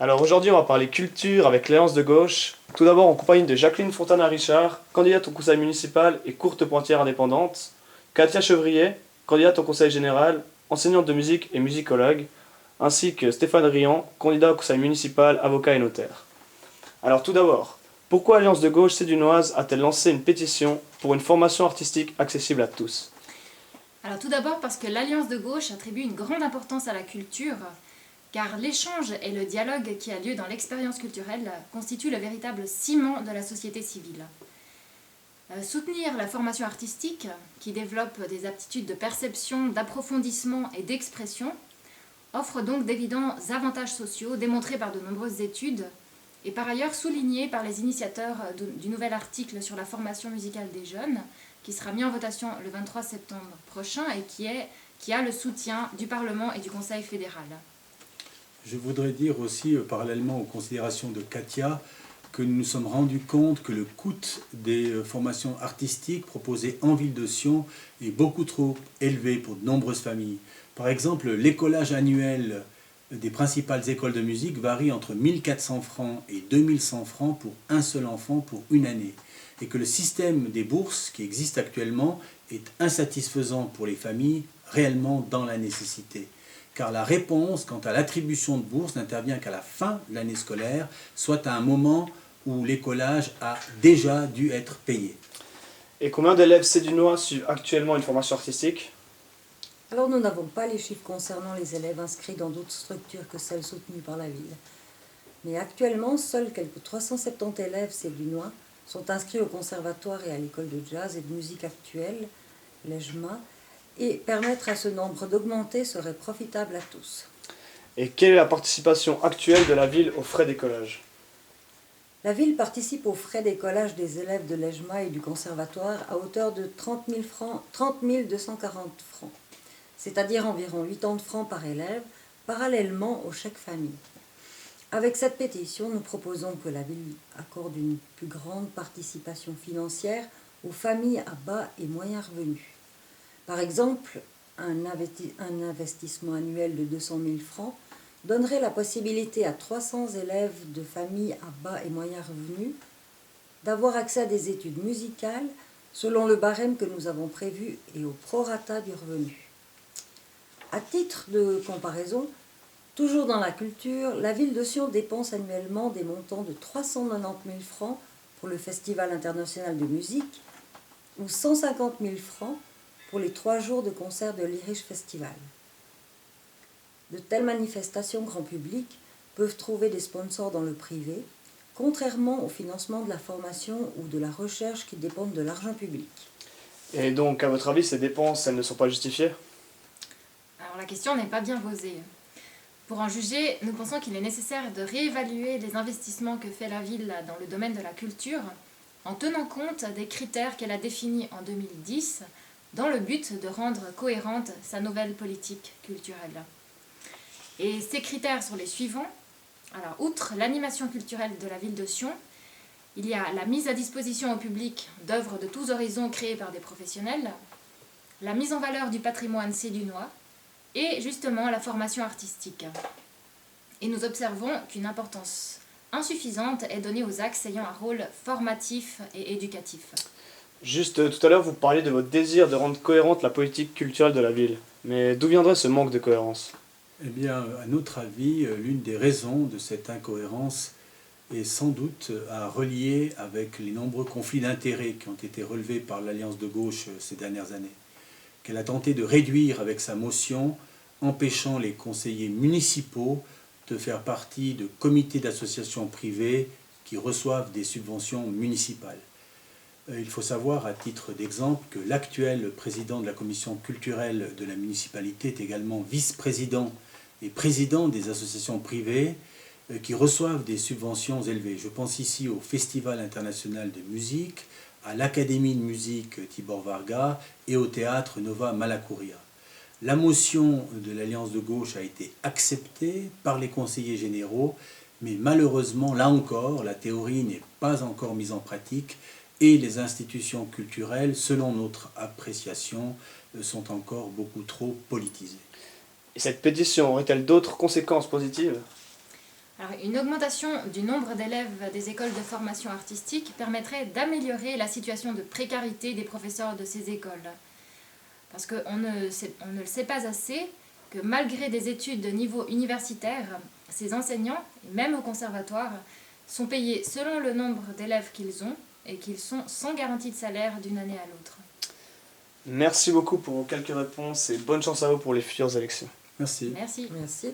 Alors aujourd'hui, on va parler culture avec l'Alliance de gauche. Tout d'abord, en compagnie de Jacqueline Fontana-Richard, candidate au conseil municipal et courte pointière indépendante. Katia Chevrier, candidate au conseil général, enseignante de musique et musicologue. Ainsi que Stéphane Riant, candidat au conseil municipal, avocat et notaire. Alors tout d'abord, pourquoi l'Alliance de gauche sédunoise a-t-elle lancé une pétition pour une formation artistique accessible à tous? Alors tout d'abord parce que l'Alliance de gauche attribue une grande importance à la culture, car l'échange et le dialogue qui a lieu dans l'expérience culturelle constituent le véritable ciment de la société civile. Soutenir la formation artistique, qui développe des aptitudes de perception, d'approfondissement et d'expression, offre donc d'évidents avantages sociaux démontrés par de nombreuses études et par ailleurs soulignés par les initiateurs du nouvel article sur la formation musicale des jeunes, qui sera mis en votation le 23 septembre prochain et qui a le soutien du Parlement et du Conseil fédéral. Je voudrais dire aussi, parallèlement aux considérations de Katia, que nous nous sommes rendus compte que le coût des formations artistiques proposées en ville de Sion est beaucoup trop élevé pour de nombreuses familles. Par exemple, l'écolage annuel des principales écoles de musique varie entre 1400 francs et 2100 francs pour un seul enfant pour une année. Et que le système des bourses qui existe actuellement est insatisfaisant pour les familles réellement dans la nécessité. Car la réponse quant à l'attribution de bourse n'intervient qu'à la fin de l'année scolaire, soit à un moment où l'écolage a déjà dû être payé. Et combien d'élèves sédunois suivent actuellement une formation artistique? Alors nous n'avons pas les chiffres concernant les élèves inscrits dans d'autres structures que celles soutenues par la ville. Mais actuellement, seuls quelques 370 élèves sédunois sont inscrits au conservatoire et à l'école de jazz et de musique actuelle, l'EJMA, et permettre à ce nombre d'augmenter serait profitable à tous. Et quelle est la participation actuelle de la ville aux frais d'écolage? La ville participe aux frais d'écolage des élèves de l'EJMA et du conservatoire à hauteur de 30 240 francs, c'est-à-dire environ 80 francs par élève, parallèlement au chèque famille. Avec cette pétition, nous proposons que la ville accorde une plus grande participation financière aux familles à bas et moyens revenus. Par exemple, un investissement annuel de 200 000 francs donnerait la possibilité à 300 élèves de familles à bas et moyens revenus d'avoir accès à des études musicales selon le barème que nous avons prévu et au prorata du revenu. À titre de comparaison, toujours dans la culture, la ville de Sion dépense annuellement des montants de 390 000 francs pour le Festival international de musique ou 150 000 francs pour les 3 jours de concert de l'Irish Festival. De telles manifestations grand public peuvent trouver des sponsors dans le privé, contrairement au financement de la formation ou de la recherche qui dépendent de l'argent public. Et donc, à votre avis, ces dépenses, elles ne sont pas justifiées? Alors la question n'est pas bien posée. Pour en juger, nous pensons qu'il est nécessaire de réévaluer les investissements que fait la ville dans le domaine de la culture en tenant compte des critères qu'elle a définis en 2010 dans le but de rendre cohérente sa nouvelle politique culturelle. Et ces critères sont les suivants. Alors, outre l'animation culturelle de la ville de Sion, il y a la mise à disposition au public d'œuvres de tous horizons créées par des professionnels, la mise en valeur du patrimoine sédunois et justement la formation artistique. Et nous observons qu'une importance insuffisante est donnée aux axes ayant un rôle formatif et éducatif. Juste tout à l'heure, vous parliez de votre désir de rendre cohérente la politique culturelle de la ville. Mais d'où viendrait ce manque de cohérence? Eh bien, à notre avis, l'une des raisons de cette incohérence est sans doute à relier avec les nombreux conflits d'intérêts qui ont été relevés par l'Alliance de gauche ces dernières années, qu'elle a tenté de réduire avec sa motion, empêchant les conseillers municipaux de faire partie de comités d'associations privées qui reçoivent des subventions municipales. Il faut savoir, à titre d'exemple, que l'actuel président de la commission culturelle de la municipalité est également vice-président et président des associations privées qui reçoivent des subventions élevées. Je pense ici au Festival international de musique, à l'Académie de musique Tibor Varga et au théâtre Nova Malakuria. La motion de l'Alliance de gauche a été acceptée par les conseillers généraux, mais malheureusement, là encore, la théorie n'est pas encore mise en pratique et les institutions culturelles, selon notre appréciation, sont encore beaucoup trop politisées. Et cette pétition aurait-elle d'autres conséquences positives? Alors, une augmentation du nombre d'élèves des écoles de formation artistique permettrait d'améliorer la situation de précarité des professeurs de ces écoles. Parce qu'on ne le sait pas assez, que malgré des études de niveau universitaire, ces enseignants, et même au conservatoire, sont payés selon le nombre d'élèves qu'ils ont et qu'ils sont sans garantie de salaire d'une année à l'autre. Merci beaucoup pour vos quelques réponses et bonne chance à vous pour les futures élections. Merci. Merci. Merci.